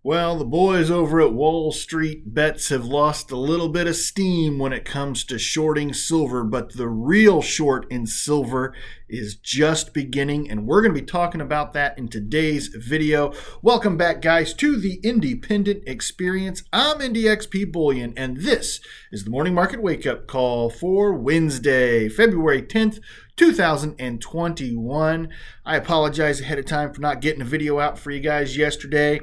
Well, the boys over at Wall Street Bets have lost a little bit of steam when it comes to shorting silver, but the real short in silver is just beginning, and we're going to be talking about that in today's video. Welcome back, guys, to the Independent Experience. I'm IndyXP Bullion, and this is the Morning Market Wake-Up Call for Wednesday, February 10th, 2021. I apologize ahead of time for not getting a video out for you guys yesterday.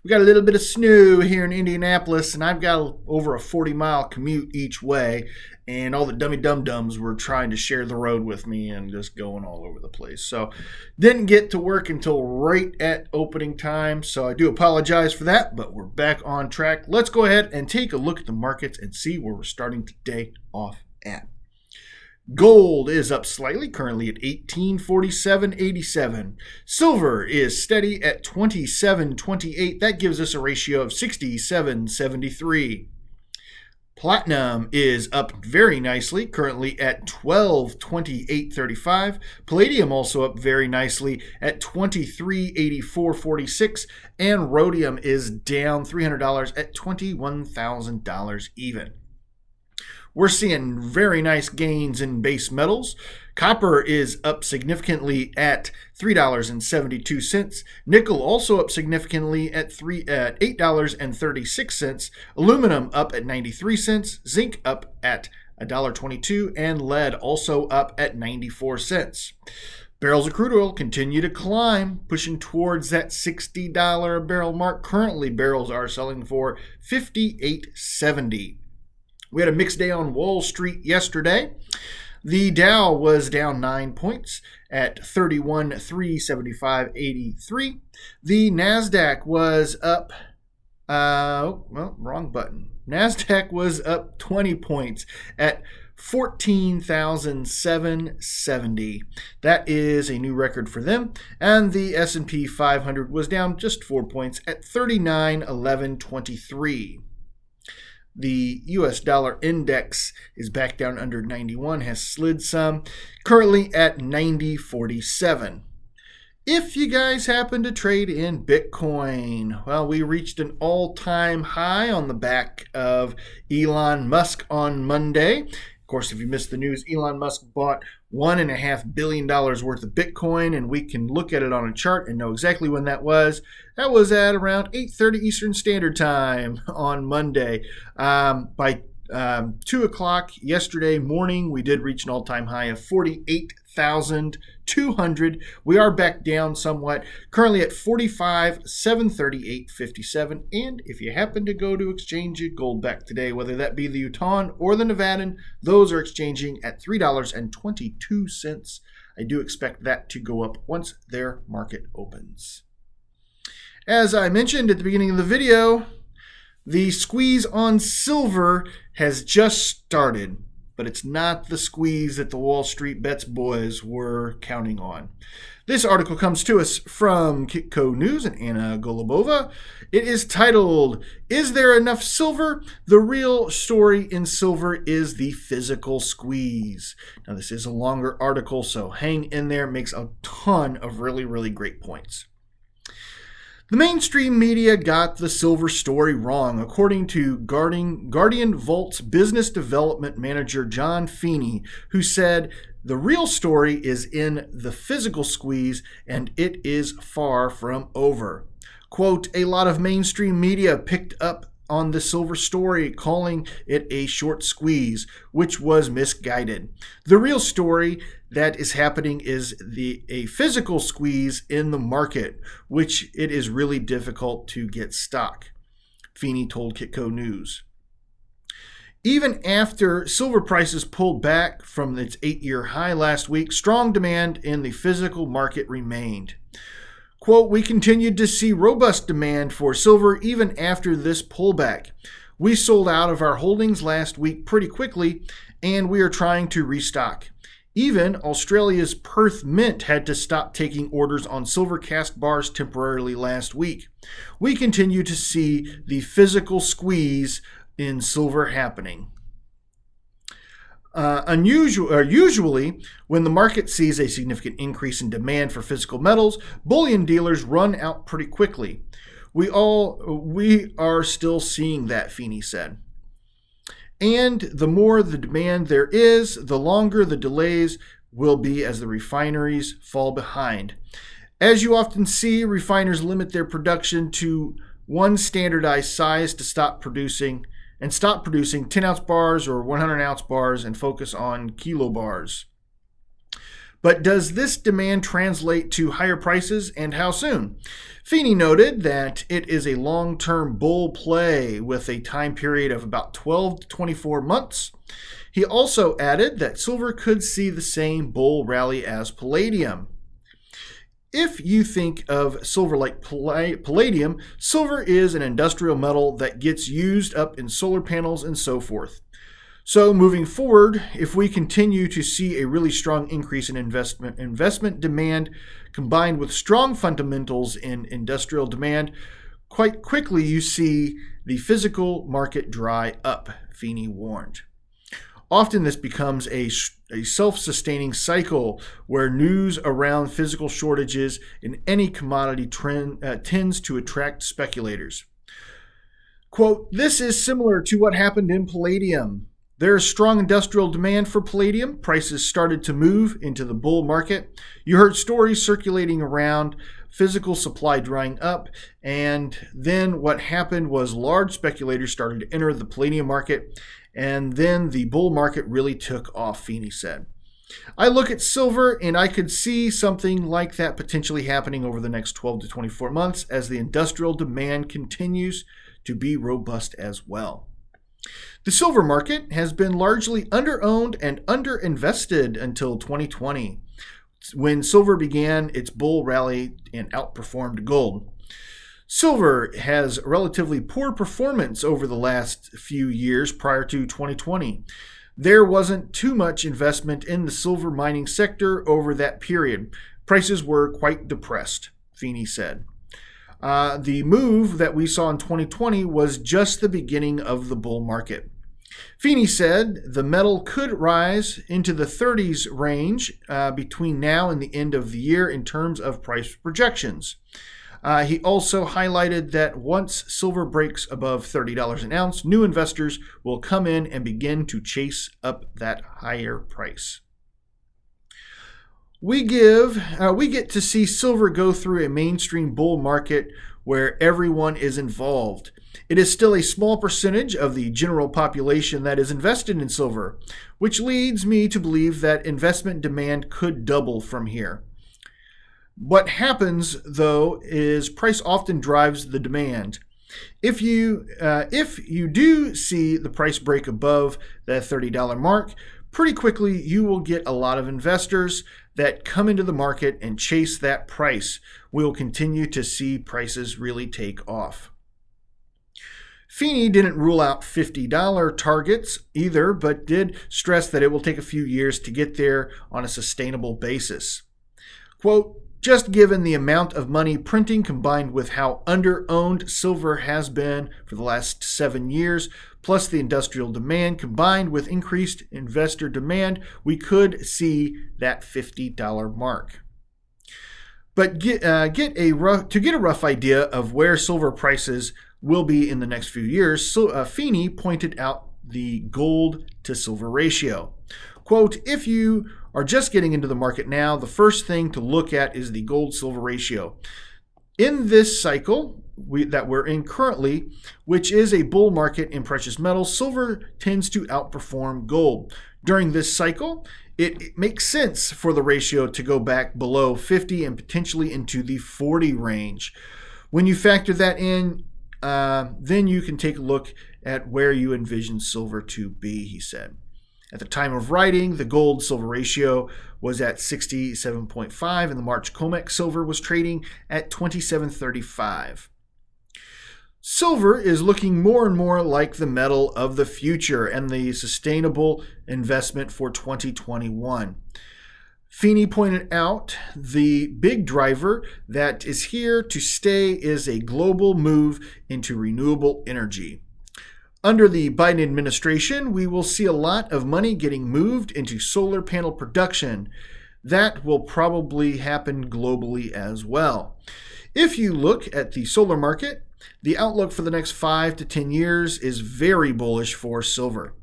We got a little bit of snow here in Indianapolis, and I've got over a 40-mile commute each way, and all the dummy dum-dums were trying to share the road with me and just going all over the place. So didn't get to work until right at opening time, so I do apologize for that, but we're back on track. Let's go ahead and take a look at the markets and see where we're starting today off at. Gold is up slightly, currently at $1847.87. Silver is steady at $27.28. That gives us a ratio of 67.73. Platinum is up very nicely, currently at $1228.35. Palladium also up very nicely at $2384.46. And rhodium is down $300 at $21,000 even. We're seeing very nice gains in base metals. Copper is up significantly at $3.72. Nickel also up significantly at $8.36. Aluminum up at 93 cents. Zinc up at $1.22. And lead also up at 94 cents. Barrels of crude oil continue to climb, pushing towards that $60 a barrel mark. Currently, barrels are selling for $58.70. We had a mixed day on Wall Street yesterday. The Dow was down 9 points at 31,375.83. The NASDAQ was up, wrong button. NASDAQ was up 20 points at 14,770. That is a new record for them. And the S&P 500 was down just 4 points at 39,1123. The U.S. dollar index is back down under 91, has slid some, currently at 90.47. If you guys happen to trade in Bitcoin, well, we reached an all-time high on the back of Elon Musk on Monday. Of course, if you missed the news, Elon Musk bought $1.5 billion worth of Bitcoin, and we can look at it on a chart and know exactly when that was. That was at around 8:30 Eastern Standard Time on Monday. By 2 o'clock yesterday morning, we did reach an all-time high of 48,200. We are back down somewhat, currently at 45,738.57. And if you happen to go to exchange your gold back today, whether that be the Utah or the Nevadan, those are exchanging at $3.22. I do expect that to go up once their market opens. As I mentioned at the beginning of the video, the squeeze on silver has just started, but it's not the squeeze that the Wall Street Bets boys were counting on. This article comes to us from Kitco News and Anna Golubova. It is titled, "Is There Enough Silver? The Real Story in Silver is the Physical Squeeze." Now, this is a longer article, so hang in there. It makes a ton of really, really great points. The mainstream media got the silver story wrong, according to Guardian Vault's business development manager, John Feeney, who said the real story is in the physical squeeze, and it is far from over. Quote, "A lot of mainstream media picked up on the silver story, calling it a short squeeze, which was misguided. The real story that is happening is a physical squeeze in the market, which it is really difficult to get stock," Feeney told Kitco News. Even after silver prices pulled back from its 8-year high last week, strong demand in the physical market remained. Quote, "We continued to see robust demand for silver even after this pullback. We sold out of our holdings last week pretty quickly, and we are trying to restock. Even Australia's Perth Mint had to stop taking orders on silver cast bars temporarily last week. We continue to see the physical squeeze in silver happening." Usually, when the market sees a significant increase in demand for physical metals, bullion dealers run out pretty quickly. We are still seeing that, Feeney said. And the more the demand there is, the longer the delays will be as the refineries fall behind. As you often see, refiners limit their production to one standardized size to stop producing 10-ounce bars or 100-ounce bars and focus on kilo bars. But does this demand translate to higher prices, and how soon? Feeney noted that it is a long-term bull play with a time period of about 12 to 24 months. He also added that silver could see the same bull rally as palladium. If you think of silver like palladium, silver is an industrial metal that gets used up in solar panels and so forth. So moving forward, if we continue to see a really strong increase in investment demand combined with strong fundamentals in industrial demand, quite quickly you see the physical market dry up, Feeney warned. Often this becomes a self-sustaining cycle where news around physical shortages in any commodity tends to attract speculators. Quote, "This is similar to what happened in palladium. There is strong industrial demand for palladium. Prices started to move into the bull market. You heard stories circulating around physical supply drying up, and then what happened was large speculators started to enter the palladium market, and then the bull market really took off," Feeney said. "I look at silver and I could see something like that potentially happening over the next 12 to 24 months as the industrial demand continues to be robust as well." The silver market has been largely underowned and underinvested until 2020, when silver began its bull rally and outperformed gold. Silver has relatively poor performance over the last few years prior to 2020. There wasn't too much investment in the silver mining sector over that period. Prices were quite depressed, Feeney said. The move that we saw in 2020 was just the beginning of the bull market. Feeney said the metal could rise into the 30s range between now and the end of the year in terms of price projections. He also highlighted that once silver breaks above $30 an ounce, new investors will come in and begin to chase up that higher price. We get to see silver go through a mainstream bull market where everyone is involved. It is still a small percentage of the general population that is invested in silver, which leads me to believe that investment demand could double from here. What happens, though, is price often drives the demand. If you do see the price break above that $30 mark, pretty quickly you will get a lot of investors that come into the market and chase that price. We will continue to see prices really take off. Feeney didn't rule out $50 targets either, but did stress that it will take a few years to get there on a sustainable basis. Quote, "Just given the amount of money printing combined with how under-owned silver has been for the last 7 years, plus the industrial demand combined with increased investor demand, we could see that $50 mark." But to get a rough idea of where silver prices will be in the next few years, Feeney pointed out the gold to silver ratio. Quote, "If you are just getting into the market now, the first thing to look at is the gold-silver ratio. In this cycle that we're in currently, which is a bull market in precious metals, silver tends to outperform gold. During this cycle, it makes sense for the ratio to go back below 50 and potentially into the 40 range. When you factor that in, then you can take a look at where you envision silver to be," he said. At the time of writing, the gold-silver ratio was at 67.5, and the March COMEX silver was trading at 27.35. Silver is looking more and more like the metal of the future and the sustainable investment for 2021. Feeney pointed out the big driver that is here to stay is a global move into renewable energy. Under the Biden administration, we will see a lot of money getting moved into solar panel production. That will probably happen globally as well. If you look at the solar market, The outlook for the next 5 to 10 years is very bullish for silver.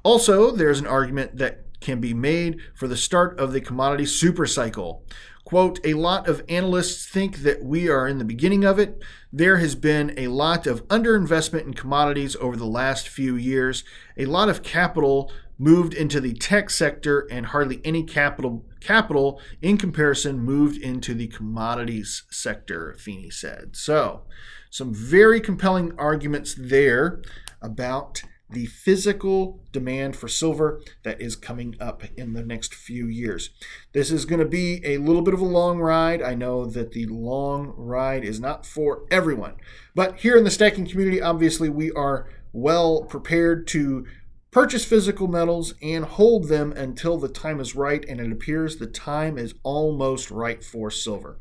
Also, there's an argument that can be made for the start of the commodity supercycle. Quote, a lot of analysts think that we are in the beginning of it. There has been a lot of underinvestment in commodities over the last few years. A lot of capital moved into the tech sector and hardly any capital in comparison moved into the commodities sector, Feeney said. So, some very compelling arguments there about the physical demand for silver that is coming up in the next few years. This is going to be a little bit of a long ride. I know that the long ride is not for everyone. But here in the stacking community, obviously, we are well prepared to purchase physical metals and hold them until the time is right, and it appears the time is almost right for silver.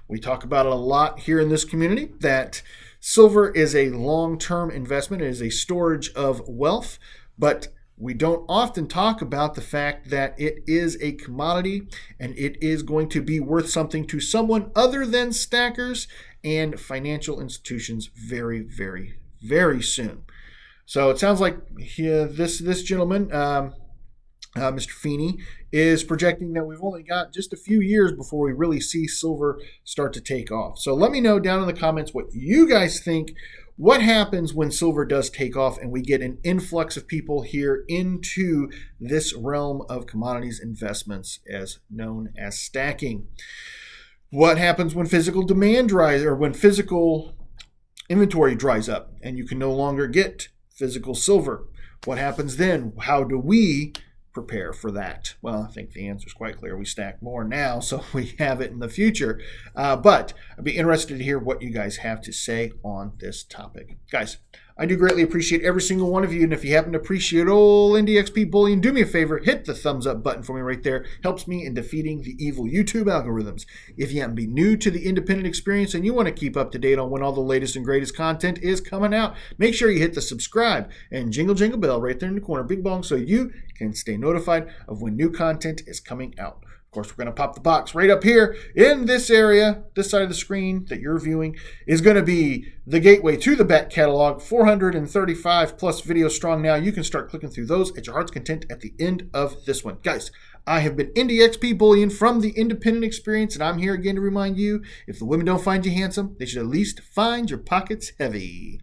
We talk about it a lot here in this community that silver is a long-term investment. It is a storage of wealth, but we don't often talk about the fact that it is a commodity and it is going to be worth something to someone other than stackers and financial institutions very, very, very soon. So it sounds like this gentleman, Mr. Feeney, is projecting that we've only got just a few years before we really see silver start to take off. So let me know down in the comments what you guys think. What happens when silver does take off and we get an influx of people here into this realm of commodities investments as known as stacking? What happens when physical demand dries or when physical inventory dries up and you can no longer get physical silver? What happens then? How do we prepare for that? Well, I think the answer is quite clear. We stack more now, so we have it in the future. But I'd be interested to hear what you guys have to say on this topic. Guys, I do greatly appreciate every single one of you, and if you happen to appreciate old NDXP bullion, do me a favor, hit the thumbs up button for me right there. Helps me in defeating the evil YouTube algorithms. If you happen to be new to the independent experience and you want to keep up to date on when all the latest and greatest content is coming out, make sure you hit the subscribe and jingle bell right there in the corner, bing bong, so you can stay notified of when new content is coming out. Of course, we're going to pop the box right up here in this area. This side of the screen that you're viewing is going to be the gateway to the back catalog, 435 plus videos strong now. You can start clicking through those at your heart's content at the end of this one. Guys, I have been NDXP Bullion from the Independent Experience, and I'm here again to remind you, if the women don't find you handsome, they should at least find your pockets heavy.